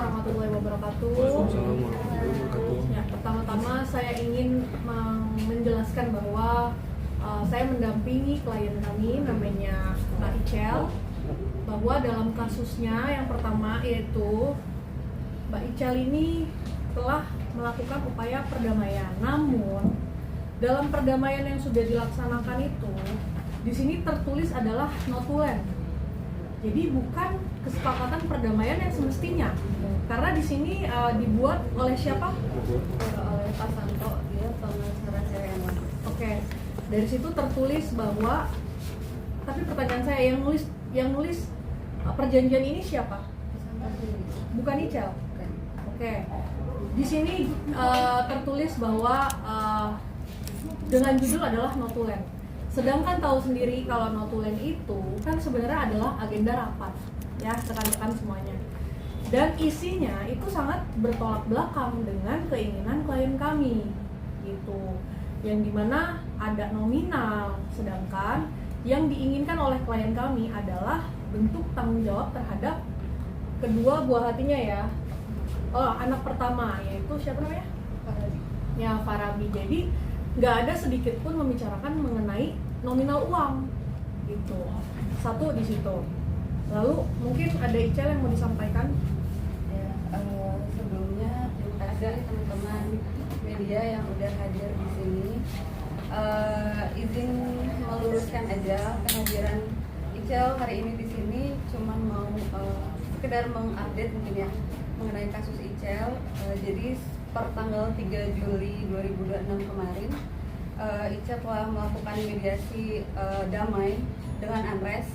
warahmatullahi wabarakatuh. Waalaikumsalam warahmatullahi wabarakatuh. Ya, pertama-tama saya ingin menjelaskan bahwa saya mendampingi klien kami namanya Mbak Icel, bahwa dalam kasusnya yang pertama yaitu Mbak Icel ini telah melakukan upaya perdamaian. Namun dalam perdamaian yang sudah dilaksanakan itu, di sini tertulis adalah notulen. Jadi bukan kesepakatan perdamaian yang semestinya. Karena di sini dibuat oleh siapa? Oleh Pak Santo, dia pengacara saya yang lama. Oke. Dari situ tertulis bahwa, tapi pertanyaan saya, yang nulis perjanjian ini siapa? Bukan Icel. Oke. Di sini tertulis bahwa dengan judul adalah notulen. Sedangkan tahu sendiri kalau notulen itu kan sebenarnya adalah agenda rapat, ya rekan-rekan semuanya. Dan isinya itu sangat bertolak belakang dengan keinginan klien kami, gitu. Yang dimana ada nominal, sedangkan yang diinginkan oleh klien kami adalah bentuk tanggung jawab terhadap kedua buah hatinya ya. Oh, anak pertama yaitu siapa namanya? Farabi. Ya, Farabi. Jadi nggak ada sedikit pun membicarakan mengenai nominal uang, gitu. Satu di situ. Lalu mungkin ada Icel yang mau disampaikan? Ya, sebelumnya terima kasih teman-teman media yang udah hadir di sini. Izin meluruskan aja kehadiran Icel hari ini di sini, cuma mau sekedar mengupdate mungkin ya mengenai kasus Icel. Jadi per tanggal 3 Juli 2026 kemarin, Icel telah melakukan mediasi damai dengan Anres,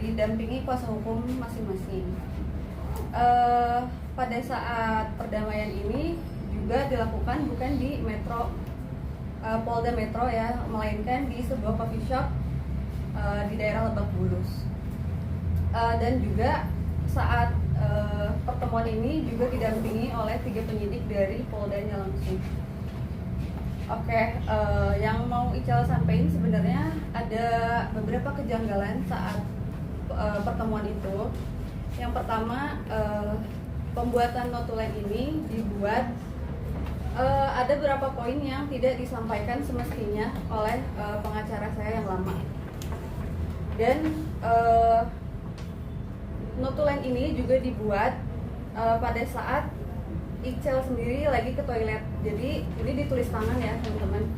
didampingi kuasa hukum masing-masing. Pada saat perdamaian ini juga dilakukan bukan di Polda Metro ya, melainkan di sebuah coffee shop di daerah Lebak Bulus. Dan juga saat pertemuan ini juga didampingi oleh 3 penyidik dari Poldanya langsung. Oke, yang mau Icel sampaikan sebenarnya ada beberapa kejanggalan saat pertemuan itu. Yang pertama, pembuatan notulen ini dibuat ada beberapa poin yang tidak disampaikan semestinya oleh pengacara saya yang lama. Dan notulen ini juga dibuat pada saat Icel sendiri lagi ke toilet. Jadi ini ditulis tangan ya teman-teman,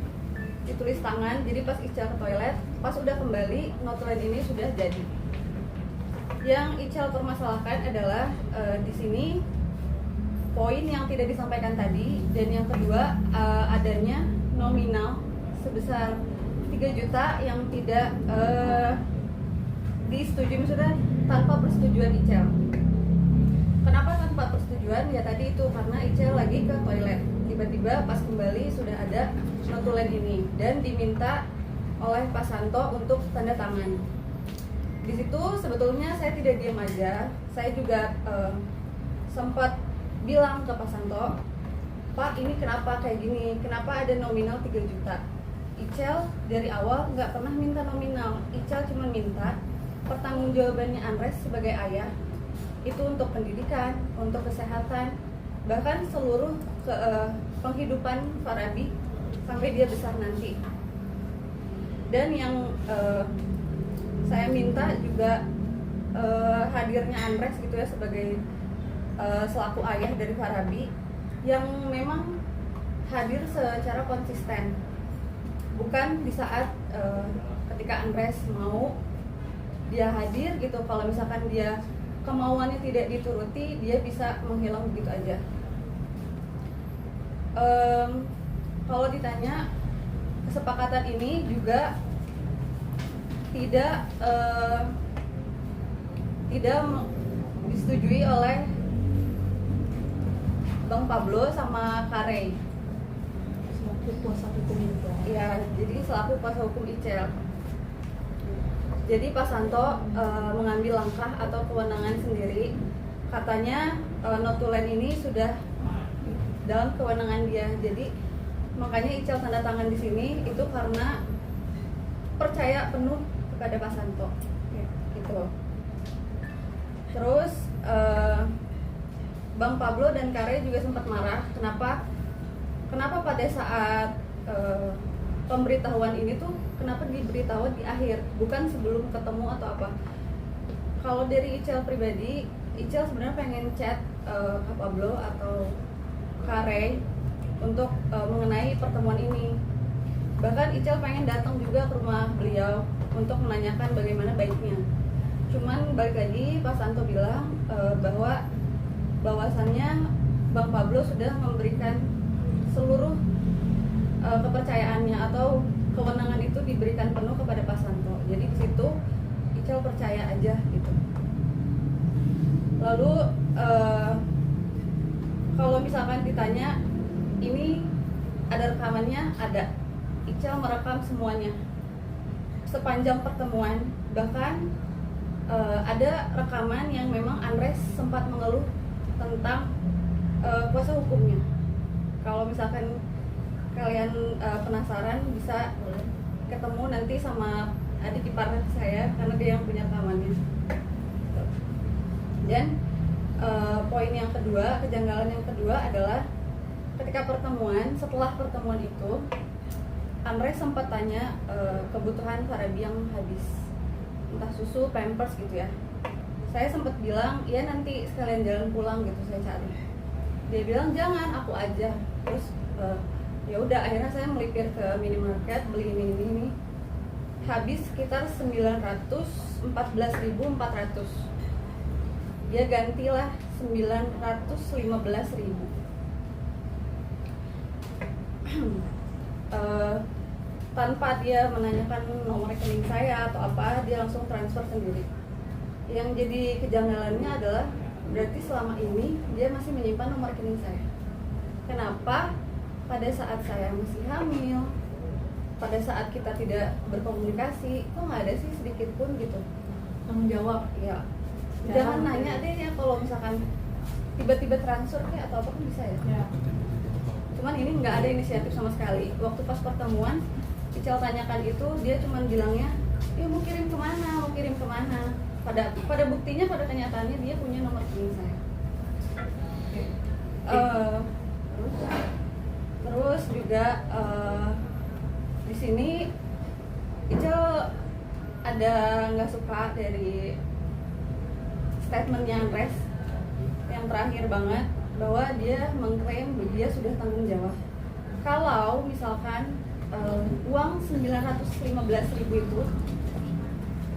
ditulis tangan. Jadi pas Icel ke toilet, pas udah kembali notulen ini sudah jadi. Yang Icel permasalahkan adalah di sini poin yang tidak disampaikan tadi, dan yang kedua adanya nominal sebesar 3 juta yang tidak disetujui, maksudnya tanpa persetujuan Icel. Kenapa tanpa persetujuan? Ya tadi itu karena Icel lagi ke toilet, tiba-tiba pas kembali sudah ada notulen ini dan diminta oleh Pak Santo untuk tanda tangan. Di situ sebetulnya saya tidak diam aja, saya juga sempat bilang ke Pak Santo, Pak ini kenapa kayak gini, kenapa ada nominal 3 juta? Icel dari awal nggak pernah minta nominal, Icel cuma minta pertanggungjawabannya Anres sebagai ayah itu untuk pendidikan, untuk kesehatan, bahkan seluruh penghidupan Farabi sampai dia besar nanti. Dan yang saya minta juga hadirnya Anres gitu ya sebagai selaku ayah dari Farabi yang memang hadir secara konsisten, bukan di saat ketika Anres mau dia hadir gitu. Kalau misalkan dia kemauannya tidak dituruti, dia bisa menghilang begitu aja. Kalau ditanya, kesepakatan ini juga tidak disetujui oleh Bang Pablo sama Kare. Selaku kuasa hukum juga. Ya, jadi selaku kuasa hukum Icel. Jadi Pak Santo mengambil langkah atau kewenangan sendiri. Katanya notulen ini sudah dalam kewenangan dia. Jadi makanya Icel tanda tangan di sini itu karena percaya penuh kepada Pak Santo. Gitu. Terus Bang Pablo dan Kare juga sempat marah kenapa pada saat pemberitahuan ini tuh kenapa diberitahu di akhir, bukan sebelum ketemu atau apa. Kalau dari Icel pribadi, Icel sebenarnya pengen chat Kak Pablo atau Kare untuk mengenai pertemuan ini. Bahkan Icel pengen datang juga ke rumah beliau untuk menanyakan bagaimana baiknya. Cuman balik lagi Pak Santo bilang bahwasannya Bang Pablo sudah memberikan seluruh kepercayaannya atau kewenangan itu diberikan penuh kepada Pak Santo. Jadi di situ Icel percaya aja gitu. Lalu kalau misalkan ditanya ini ada rekamannya, ada. Icel merekam semuanya sepanjang pertemuan. Bahkan ada rekaman yang memang Andres sempat mengeluh tentang kuasa hukumnya. Kalau misalkan kalian penasaran, bisa ketemu nanti sama adik ipar saya karena dia yang punya rekamannya. Dan poin yang kedua, kejanggalan yang kedua adalah ketika pertemuan, setelah pertemuan itu Andres sempat tanya kebutuhan Farabi yang habis, entah susu, pampers gitu ya. Saya sempat bilang, ya nanti sekalian jalan pulang gitu saya cari. Dia bilang jangan, aku aja. Terus ya udah, akhirnya saya melipir ke minimarket beli ini. Habis sekitar 914.400. Dia gantilah 915.000. Tanpa dia menanyakan nomor rekening saya atau apa, dia langsung transfer sendiri. Yang jadi kejanggalannya adalah berarti selama ini dia masih menyimpan nomor rekening saya. Kenapa pada saat saya masih hamil, pada saat kita tidak berkomunikasi, kok nggak ada sih sedikit pun gitu tanggung jawab? Ya, jangan nanya deh ya kalau misalkan tiba-tiba transfer kayak atau apa kan bisa ya. Cuman ini nggak ada inisiatif sama sekali. Waktu pas pertemuan Icel tanyakan itu, dia cuma bilangnya ya mau kirim kemana. Pada buktinya, pada kenyataannya dia punya nomor rekening saya. Terus juga di sini Icel ada nggak suka dari statementnya Andres yang terakhir banget, bahwa dia mengklaim dia sudah tanggung jawab. Kalau misalkan uang 915.000 itu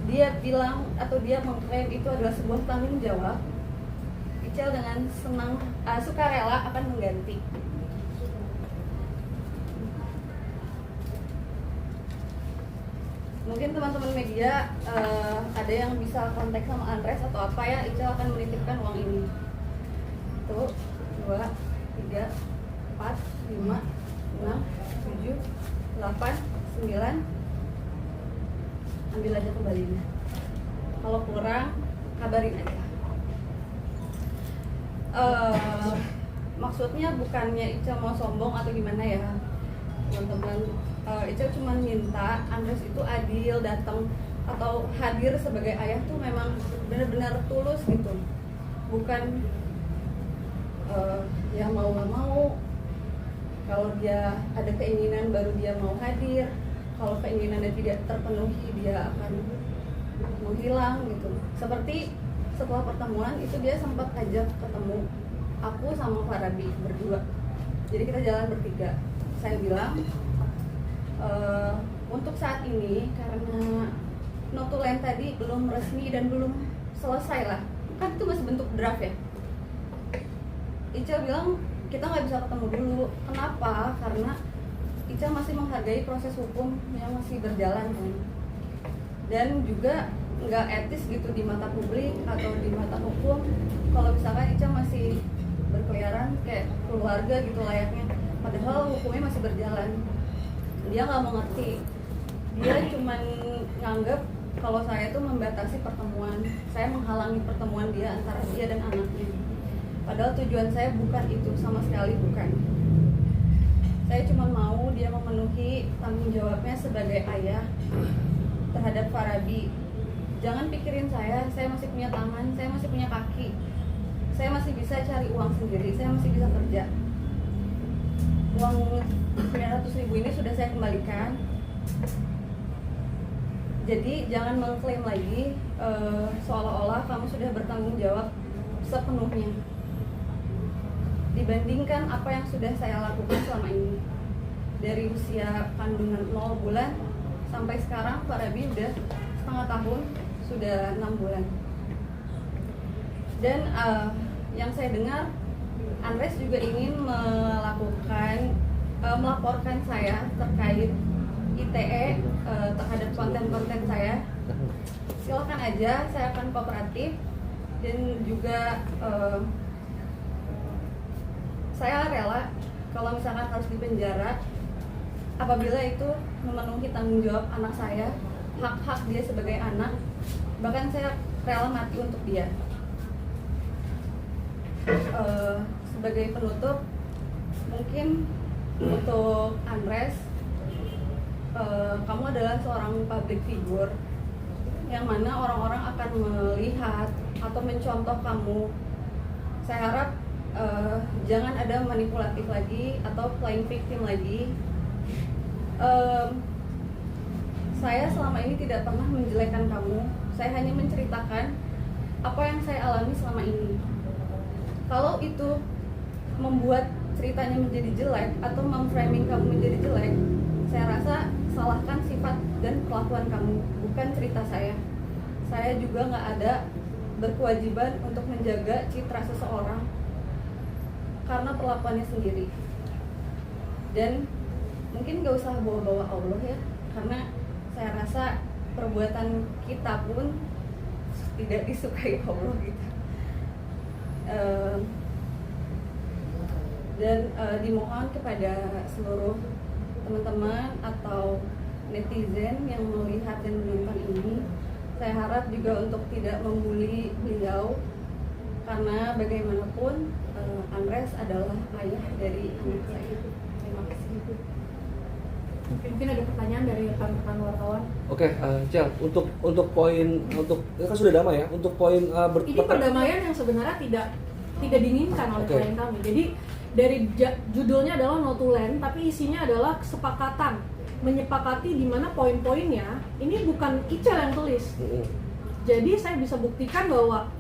dia bilang atau dia mengklaim itu adalah sebuah tanggung jawab, Icel dengan senang sukarela akan mengganti. Mungkin teman-teman media ada yang bisa kontak sama Andres atau apa ya, Icel akan menitipkan uang ini. 1, 2, 3, 4, 5, 6, 7, 8, 9. Ambil aja kembalinya. Kalau kurang, kabarin aja. Maksudnya bukannya Icel mau sombong atau gimana ya, teman-teman. Icel cuma minta Andres itu adil, datang atau hadir sebagai ayah tuh memang benar-benar tulus gitu, bukan ya mau nggak mau. Kalau dia ada keinginan baru dia mau hadir, kalau keinginannya tidak terpenuhi dia akan menghilang gitu. Seperti setelah pertemuan itu dia sempat ajak ketemu aku sama Farabi berdua, jadi kita jalan bertiga. Saya bilang untuk saat ini karena notulen tadi belum resmi dan belum selesai lah, kan itu masih bentuk draft ya. Icel bilang kita nggak bisa ketemu dulu. Kenapa? Karena Icel masih menghargai proses hukum yang masih berjalan kan, dan juga nggak etis gitu di mata publik atau di mata hukum kalau misalkan Icel masih berkeliaran kayak keluarga gitu layaknya, padahal hukumnya masih berjalan. Dia nggak mengerti, dia cuman nganggap kalau saya tuh membatasi pertemuan, saya menghalangi pertemuan dia antara dia dan anaknya. Padahal tujuan saya bukan itu, sama sekali bukan. Saya cuma mau dia memenuhi tanggung jawabnya sebagai ayah terhadap Farabi. Jangan pikirin saya masih punya tangan, saya masih punya kaki. saya masih bisa cari uang sendiri, saya masih bisa kerja. Uang 900.000 ini sudah saya kembalikan. Jadi jangan mengklaim lagi seolah-olah kamu sudah bertanggung jawab sepenuhnya dibandingkan apa yang sudah saya lakukan selama ini. Dari usia kandungan 0 bulan sampai sekarang Pak Rabi udah setengah tahun, sudah 6 bulan. Dan yang saya dengar, Andres juga ingin melaporkan saya terkait ITE terhadap konten-konten saya. Silakan aja, saya akan kooperatif. Dan juga saya rela kalau misalkan harus dipenjara apabila itu memenuhi tanggung jawab anak saya, hak-hak dia sebagai anak. Bahkan saya rela mati untuk dia. Sebagai penutup, mungkin untuk Andres, kamu adalah seorang public figure yang mana orang-orang akan melihat atau mencontoh kamu. Saya harap jangan ada manipulatif lagi atau playing victim lagi. Saya selama ini tidak pernah menjelekkan kamu. Saya hanya menceritakan apa yang saya alami selama ini. Kalau itu membuat ceritanya menjadi jelek atau memframing kamu menjadi jelek, saya rasa salahkan sifat dan kelakuan kamu, bukan cerita saya. Saya juga nggak ada berkewajiban untuk menjaga citra seseorang karena perlakuannya sendiri. Dan mungkin nggak usah bawa-bawa Allah ya, karena saya rasa perbuatan kita pun tidak disukai Allah gitu. Dan dimohon kepada seluruh teman-teman atau netizen yang melihat dan menonton ini, saya harap juga untuk tidak membuli beliau, karena bagaimanapun Andres adalah ayah dari anak saya. Terima kasih. Mungkin ada pertanyaan dari rekan-rekan wartawan. Oke, Cel, untuk poin kan sudah damai ya. Untuk poin Ini perdamaian yang sebenarnya tidak diinginkan oleh klien kami. Jadi dari judulnya adalah No to Land, tapi isinya adalah kesepakatan, menyepakati di mana poin-poinnya. Ini bukan Icel yang tulis. Jadi saya bisa buktikan bahwa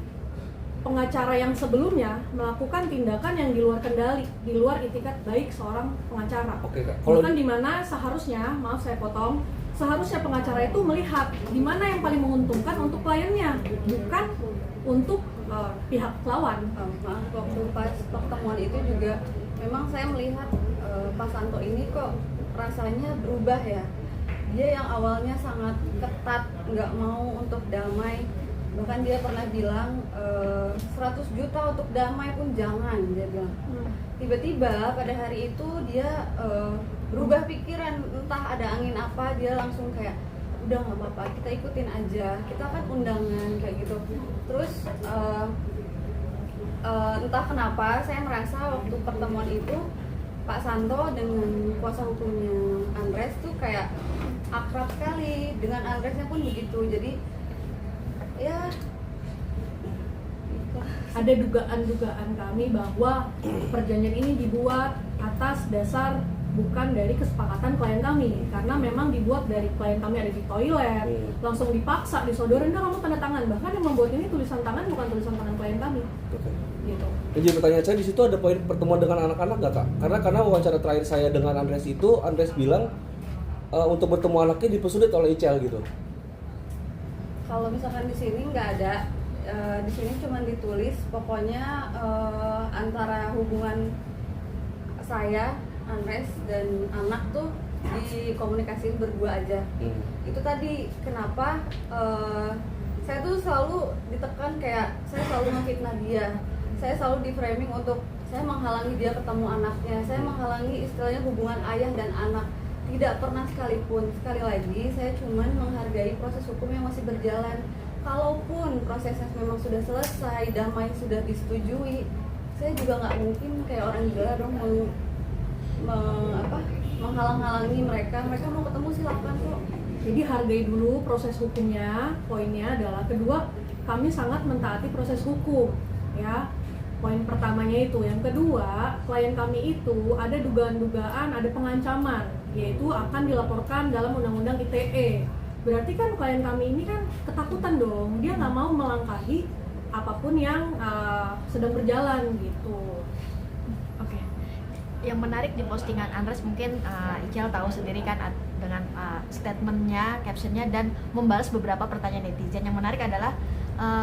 pengacara yang sebelumnya melakukan tindakan yang di luar kendali, di luar itikat baik seorang pengacara. Oke, Kak. Bukan di mana seharusnya, maaf saya potong, seharusnya pengacara itu melihat di mana yang paling menguntungkan untuk kliennya, bukan untuk pihak lawan. Maaf, waktu pas pertemuan itu juga memang saya melihat Pak Santo ini kok rasanya berubah ya. Dia yang awalnya sangat ketat, nggak mau untuk damai. Bahkan dia pernah bilang 100 juta untuk damai pun jangan, dia bilang. Tiba-tiba pada hari itu dia berubah pikiran, entah ada angin apa, dia langsung kayak udah nggak apa-apa, kita ikutin aja, kita kan undangan kayak gitu. Terus entah kenapa saya merasa waktu pertemuan itu Pak Santo dengan kuasa hukumnya Andres tuh kayak akrab sekali, dengan Andresnya pun begitu. Jadi ya ada dugaan-dugaan kami bahwa perjanjian ini dibuat atas dasar bukan dari kesepakatan klien kami, karena memang dibuat dari klien kami ada di toilet, langsung dipaksa disodorin, kamu tanda tangan. Bahkan yang membuat ini tulisan tangan bukan tulisan tangan klien kami. Gitu. Jadi pertanyaan saya di situ ada poin pertemuan dengan anak-anak nggak, Kak? Karena wawancara terakhir saya dengan Andres itu, Andres bilang untuk bertemu anaknya dipersulit oleh Icel gitu. Kalau misalkan di sini nggak ada, di sini cuma ditulis pokoknya antara hubungan saya, Andres dan anak tuh dikomunikasiin berdua aja. Itu tadi kenapa saya tuh selalu ditekan, kayak saya selalu memfitnah dia, saya selalu di framing untuk saya menghalangi dia ketemu anaknya, saya menghalangi istilahnya hubungan ayah dan anak. Tidak pernah sekalipun. Sekali lagi saya cuman menghargai proses hukum yang masih berjalan. Kalaupun prosesnya memang sudah selesai, damai sudah disetujui, saya juga nggak mungkin kayak orang gila dong menghalang-halangi mereka. Mereka mau ketemu silakan kok. Jadi hargai dulu proses hukumnya. Poinnya adalah kedua, kami sangat mentaati proses hukum, ya. Poin pertamanya itu. Yang kedua, klien kami itu ada dugaan-dugaan, ada pengancaman, yaitu akan dilaporkan dalam undang-undang ITE. Berarti kan klien kami ini kan ketakutan dong, dia nggak mau melangkahi apapun yang sedang berjalan gitu. Oke. Yang menarik di postingan Andres mungkin Ichel tahu sendiri kan dengan statementnya, captionnya dan membalas beberapa pertanyaan netizen. Yang menarik adalah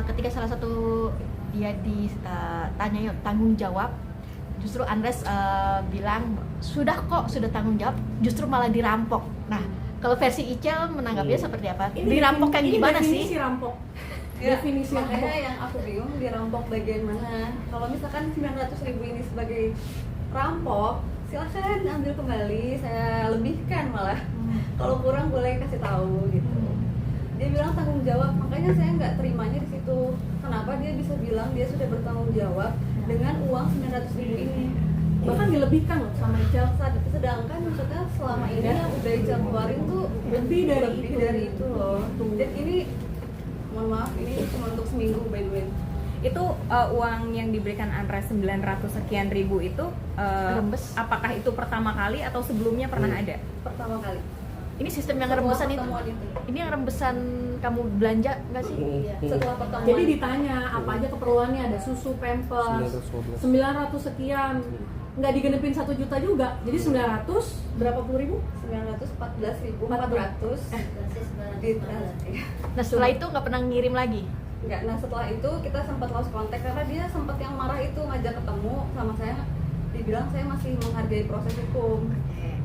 ketika salah satu dia ditanya tanggung jawab, justru Andres bilang sudah tanggung jawab, justru malah dirampok. Nah, kalau versi Ichel menanggapinya seperti apa? Dirampok yang gimana sih? Definisi rampok. Ya, Definisi makanya rampok. yang aku bingung dirampok bagian mana. Kalau misalkan 900.000 ini sebagai rampok, silahkan ambil kembali, saya lebihkan malah. Kalau kurang boleh kasih tahu gitu. Dia bilang tanggung jawab, makanya saya nggak terimanya di situ. Kenapa dia bisa bilang dia sudah bertanggung jawab dengan uang 900.000 ini? Bahkan dilebihkan loh sama Ichel. Sedangkan maksudnya selama ini yang udah Ichel keluarin tuh Lebih dari itu loh. Dan ini mohon maaf, ini cuma untuk seminggu by the way. Itu uang yang diberikan Andres 900 sekian ribu itu Rembes. apakah itu pertama kali atau sebelumnya pernah ada? Pertama kali. Ini sistem yang Setelah rembesan itu. pertemuan itu. Ini yang rembesan kamu belanja nggak sih? Iya, setelah pertemuan. Jadi ditanya apa aja keperluannya, ada susu, pampers, 900 sekian, nggak digenepin 1 juta juga, jadi 900 berapa puluh ribu? 914.400 di Nah setelah itu nggak pernah ngirim lagi. Enggak, nah setelah itu kita sempat lost contact karena dia sempat yang marah itu ngajak ketemu sama saya, dibilang saya masih menghargai proses hukum.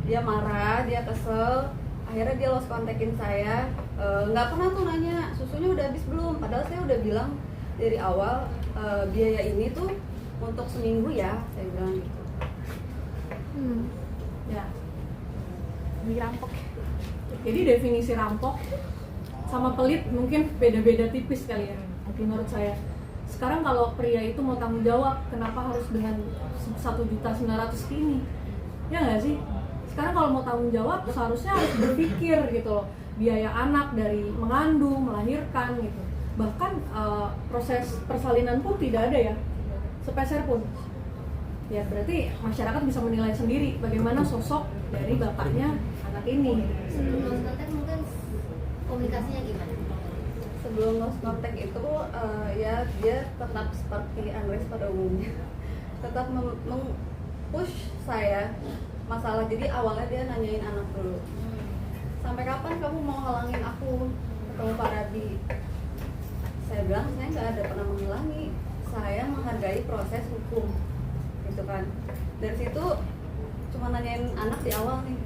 Dia marah, dia kesel, akhirnya dia lost contactin saya. Nggak pernah tuh nanya susunya udah habis belum, padahal saya udah bilang dari awal biaya ini tuh untuk seminggu ya, saya bilang gitu. Ya. Dirampok. Jadi definisi rampok sama pelit mungkin beda-beda tipis kali ya, menurut saya. Sekarang kalau pria itu mau tanggung jawab, kenapa harus dengan 1.900.000 ini? Ya nggak sih? Sekarang kalau mau tanggung jawab, seharusnya harus berpikir gitu loh, biaya anak dari mengandung, melahirkan gitu. Bahkan proses persalinan pun tidak ada ya, sepeser pun. Ya berarti masyarakat bisa menilai sendiri bagaimana sosok dari bapaknya anak ini. Sebelum lost contact mungkin komunikasinya gimana? Sebelum lost contact itu ya dia tetap seperti Andres pada umumnya, tetap meng-push saya masalah. Jadi awalnya dia nanyain anak dulu, sampai kapan kamu mau halangin aku ketemu Pak Rabi? Saya bilang saya nggak ada pernah menghalangi, saya menghargai proses hukum gitu kan. Dari situ cuma nanyain anak di awal nih,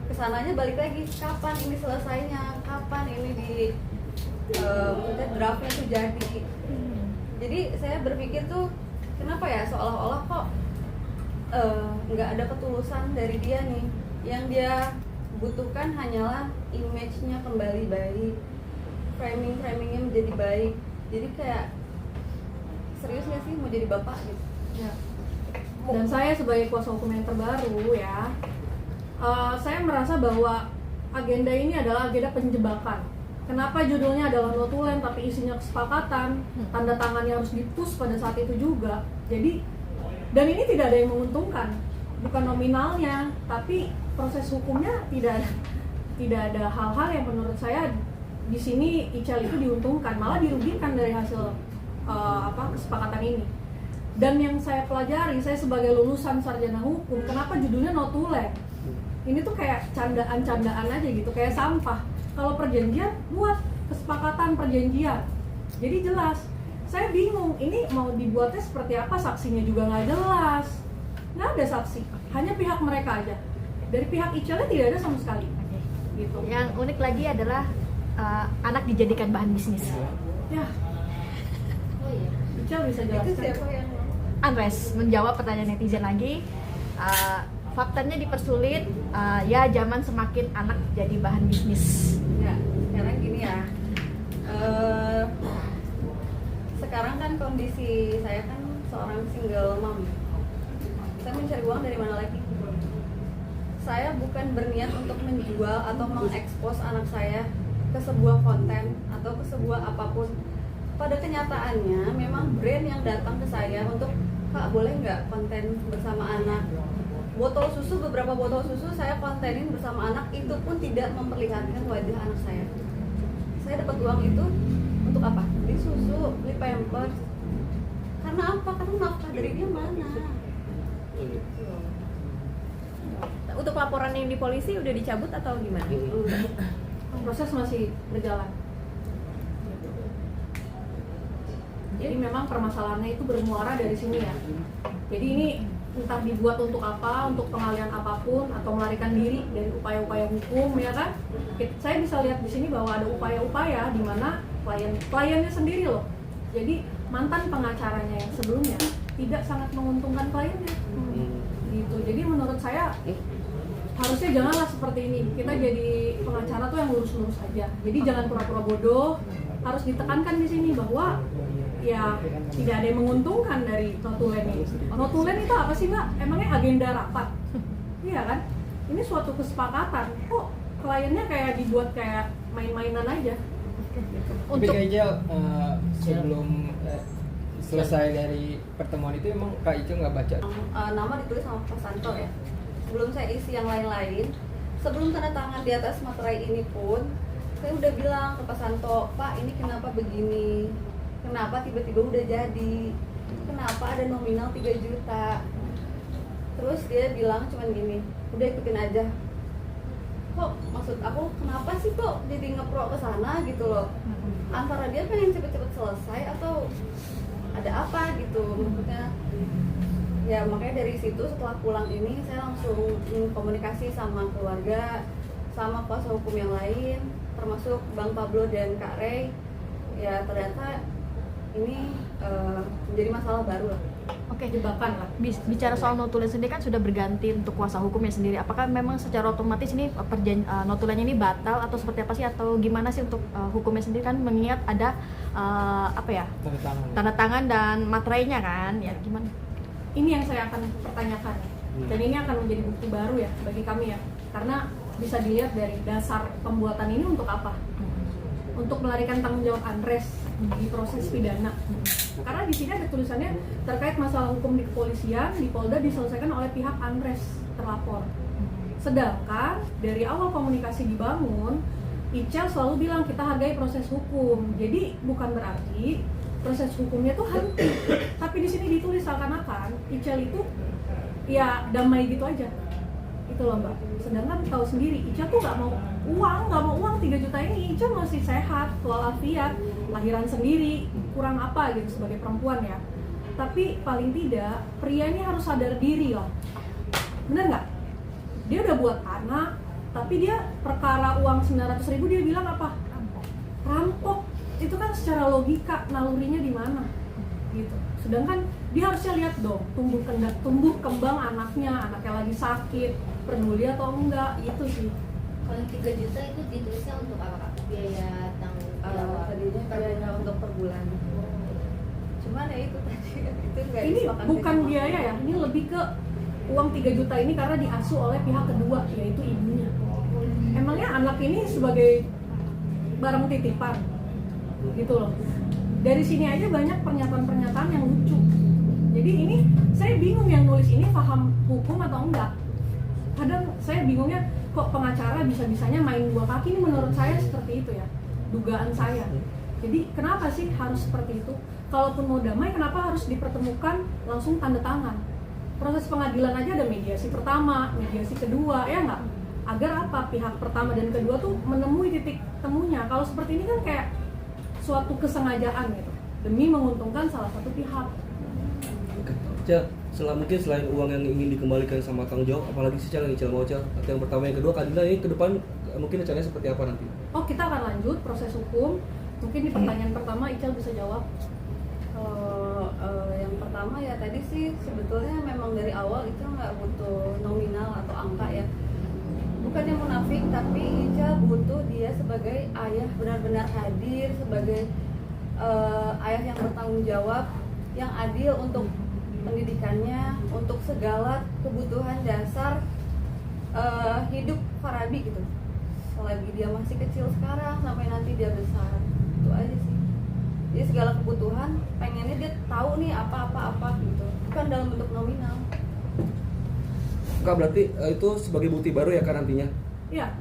kesananya balik lagi kapan ini selesainya, kapan ini di draftnya tuh jadi. Jadi saya berpikir tuh kenapa ya seolah-olah kok nggak ada ketulusan dari dia nih. Yang dia butuhkan hanyalah image-nya kembali baik, framingnya menjadi baik. Jadi kayak serius nggak sih mau jadi bapak gitu Ya. Dan saya sebagai kuasa hukum yang terbaru ya, saya merasa bahwa agenda ini adalah agenda penjebakan. Kenapa judulnya adalah notulen tapi isinya kesepakatan, tanda tangannya harus di-push pada saat itu juga. Jadi, dan ini tidak ada yang menguntungkan, bukan nominalnya, tapi proses hukumnya tidak ada hal-hal yang menurut saya di sini Ichel itu diuntungkan, malah dirugikan dari hasil kesepakatan ini. Dan yang saya pelajari, saya sebagai lulusan sarjana hukum, kenapa judulnya notulen? Ini tuh kayak candaan-candaan aja gitu, kayak sampah. Kalau perjanjian, buat kesepakatan perjanjian. Jadi jelas. Saya bingung, ini mau dibuatnya seperti apa, saksinya juga nggak jelas. Nggak ada saksi, hanya pihak mereka aja. Dari pihak Ichelnya tidak ada sama sekali. Gitu. Yang unik lagi adalah anak dijadikan bahan bisnis. Ya, Oh iya. Ichel bisa itu jelaskan. siapa yang Andres menjawab pertanyaan netizen lagi. Faktanya dipersulit, ya zaman semakin anak jadi bahan bisnis. ya sekarang gini ya, sekarang kan kondisi saya kan seorang single mom, saya mencari uang dari mana lagi? Saya bukan berniat untuk menjual atau mengekspos anak saya ke sebuah konten atau ke sebuah apapun. Pada kenyataannya memang brand yang datang ke saya untuk Kak boleh nggak konten bersama anak, botol susu, beberapa botol susu saya kontenin bersama anak, itu pun tidak memperlihatkan wajah anak saya. Saya dapat uang itu untuk apa? Beli susu, beli pampers. Karena apa? Karena nafkah dari dia mana? Untuk laporan yang di polisi udah dicabut atau gimana? Proses masih berjalan. Jadi memang permasalahannya itu bermuara dari sini ya. Jadi ini entah dibuat untuk apa, untuk pengalihan apapun atau melarikan diri dari upaya-upaya hukum, ya kan? Saya bisa lihat di sini bahwa ada upaya-upaya di mana kliennya sendiri loh. Jadi mantan pengacaranya yang sebelumnya tidak sangat menguntungkan kliennya. Gitu. Jadi menurut saya harusnya janganlah seperti ini. Kita jadi pengacara tuh yang lurus-lurus aja. Jadi jangan pura-pura bodoh. Harus ditekankan di sini bahwa ya tidak ada yang menguntungkan dari notulen ini. Notulen itu apa sih Mbak? Emangnya agenda rapat? Iya kan? Ini suatu kesepakatan. Kok kliennya kayak dibuat kayak main-mainan aja? Tapi Kak Ijel, sebelum selesai dari pertemuan itu emang Kak Ijel nggak baca? Nama ditulis sama Pak Santo ya. Sebelum saya isi yang lain-lain, sebelum tanda tangan di atas materai ini pun, saya udah bilang ke Pak Santo, Pak ini kenapa begini? Kenapa tiba-tiba udah jadi? Kenapa ada nominal 3 juta? Terus dia bilang cuman gini, udah ikutin aja. Kok maksud aku kenapa sih kok jadi ngepro ke sana gitu loh? Antara dia pengen cepet-cepet selesai atau ada apa gitu maksudnya? Ya makanya dari situ setelah pulang ini saya langsung komunikasi sama keluarga, sama kuasa hukum yang lain, termasuk Bang Pablo dan Kak Ray. Ya ternyata ini menjadi masalah baru lah. Oke, Jebakan lah. bicara soal notulen sendiri kan sudah berganti untuk kuasa hukumnya sendiri. Apakah memang secara otomatis ini notulennya ini batal atau seperti apa sih, atau gimana sih untuk hukumnya sendiri, kan mengingat ada apa ya, tanda tangan dan materainya kan, ya gimana? Ini yang saya akan pertanyakan dan ini akan menjadi bukti baru ya bagi kami ya, karena bisa dilihat dari dasar pembuatan ini untuk apa? Untuk melarikan tanggung jawab Andres di proses pidana. Karena di sini ada tulisannya terkait masalah hukum di kepolisian di Polda diselesaikan oleh pihak Andres terlapor. Sedangkan dari awal komunikasi dibangun, Ichel selalu bilang kita hargai proses hukum. Jadi bukan berarti proses hukumnya tuh henti. Tapi di sini ditulis seakan-akan Ichel itu ya damai gitu aja. Itu loh Mbak. Sedangkan tahu sendiri Ichel tuh nggak mau uang 3 juta ini. Ichel masih sehat, walafiat, lahiran sendiri, kurang apa gitu sebagai perempuan ya. Tapi paling tidak pria ini harus sadar diri lah. Bener nggak? Dia udah buat anak, tapi dia perkara uang 900.000 dia bilang apa? Rampok. Itu kan secara logika nalurinya di mana? Gitu. Sedangkan dia harusnya lihat dong tumbuh kembang anaknya lagi sakit, peduli atau enggak, itu sih. Kalau 3 juta itu ditulisnya untuk apa Kak? Biaya tanggung jawab Tadinya biaya untuk per bulan. Cuman ya itu tadi itu nggak Ini disepakati bukan sama biaya ya, ini lebih ke uang 3 juta ini karena diasuh oleh pihak kedua, yaitu ibunya. Emangnya anak ini sebagai barang titipan gitu loh. Dari sini aja banyak pernyataan-pernyataan yang lucu. Jadi ini saya bingung yang nulis ini paham hukum atau enggak. Kadang saya bingungnya kok pengacara bisa-bisanya main dua kaki, ini menurut saya seperti itu ya. Dugaan saya. Jadi kenapa sih harus seperti itu? Kalaupun mau damai, kenapa harus dipertemukan langsung tanda tangan? Proses pengadilan aja ada mediasi pertama, mediasi kedua, ya nggak? Agar apa? Pihak pertama dan kedua tuh menemui titik temunya. Kalau seperti ini kan kayak suatu kesengajaan gitu, demi menguntungkan salah satu pihak. Cel, mungkin selain uang yang ingin dikembalikan sama tanggung jawab, apalagi sih Cel yang Cel mau Cel? Atau yang pertama, yang kedua, Kadina ini ke depan mungkin rencananya seperti apa nanti? Oh, kita akan lanjut proses hukum. Mungkin di pertanyaan pertama Ichel bisa jawab. Yang pertama ya tadi sih sebetulnya memang dari awal itu nggak butuh nominal atau angka ya. Bukannya munafik, tapi Ica butuh dia sebagai ayah benar-benar hadir, sebagai ayah yang bertanggung jawab, yang adil untuk pendidikannya, untuk segala kebutuhan dasar hidup Farabi gitu. Selagi dia masih kecil sekarang sampai nanti dia besar, itu aja sih. Jadi segala kebutuhan pengennya dia tahu nih apa gitu. Bukan bukan dalam bentuk nominal. Enggak berarti itu sebagai bukti baru ya kan nantinya? Iya.